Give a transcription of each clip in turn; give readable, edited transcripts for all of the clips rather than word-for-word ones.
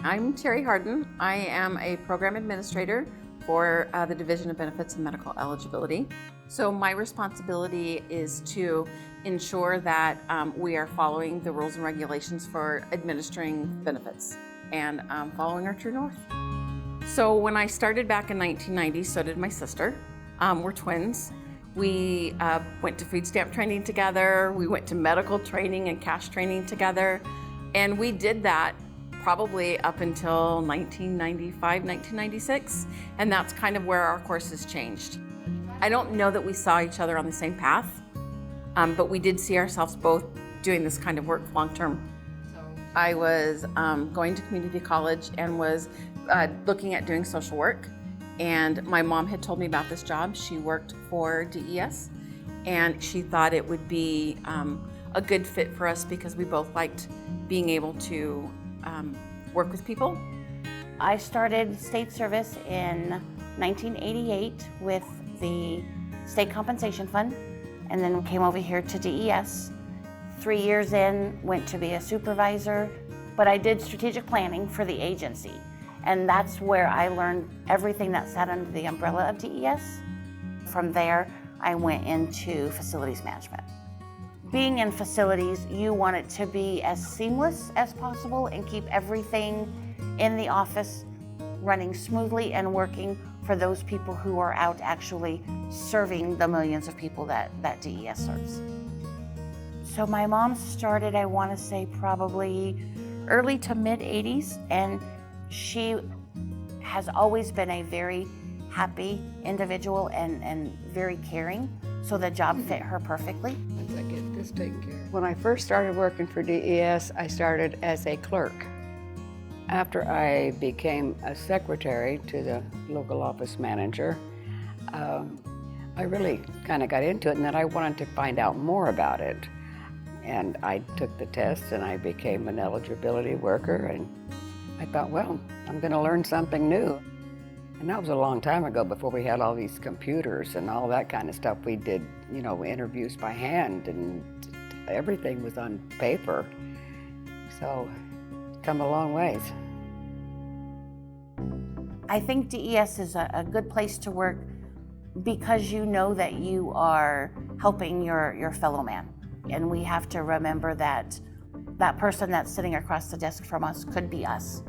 I'm Terri Harden. I am a program administrator for the Division of Benefits and Medical Eligibility. So my responsibility is to ensure that we are following the rules and regulations for administering benefits and following our true north. So when I started back in 1990, so did my sister. We're twins. We went to food stamp training together. We went to medical training and cash training together. And we did that probably up until 1995, 1996. And that's kind of where our courses changed. I don't know that we saw each other on the same path, but we did see ourselves both doing this kind of work long-term. I was going to community college and was looking at doing social work. And my mom had told me about this job. She worked for DES, and she thought it would be a good fit for us because we both liked being able to work with people. I started state service in 1988 with the State Compensation Fund, and then came over here to DES. 3 years in, went to be a supervisor, but I did strategic planning for the agency. And that's where I learned everything that sat under the umbrella of DES. From there, I went into facilities management. Being in facilities, you want it to be as seamless as possible and keep everything in the office running smoothly and working for those people who are out actually serving the millions of people that DES serves. So my mom started, I want to say probably early to mid 80s, and she has always been a very happy individual and very caring, so the job fit her perfectly. Once I get this taken care of. When I first started working for DES, I started as a clerk. After I became a secretary to the local office manager, I really kind of got into it, and then I wanted to find out more about it. And I took the test and I became an eligibility worker, and I thought, well, I'm going to learn something new. And that was a long time ago, before we had all these computers and all that kind of stuff. We did, interviews by hand, and everything was on paper. So, come a long ways. I think DES is a good place to work because you know that you are helping your fellow man. And we have to remember that that person that's sitting across the desk from us could be us.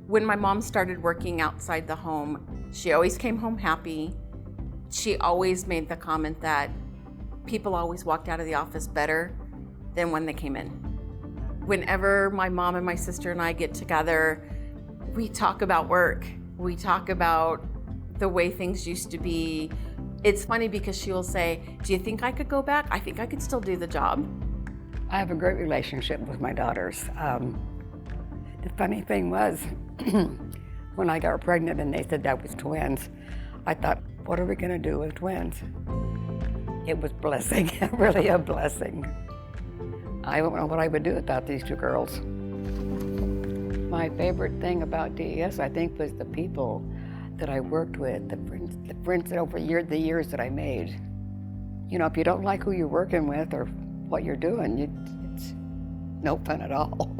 When my mom started working outside the home, she always came home happy. She always made the comment that people always walked out of the office better than when they came in. Whenever my mom and my sister and I get together, we talk about work. We talk about the way things used to be. It's funny because she will say, "Do you think I could go back? I think I could still do the job." I have a great relationship with my daughters. The funny thing was, when I got pregnant and they said that was twins, I thought, what are we going to do with twins? It was a blessing, really a blessing. I don't know what I would do without these two girls. My favorite thing about DES, I think, was the people that I worked with, the friends that over the years that I made. If you don't like who you're working with or what you're doing, it's no fun at all.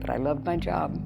But I love my job.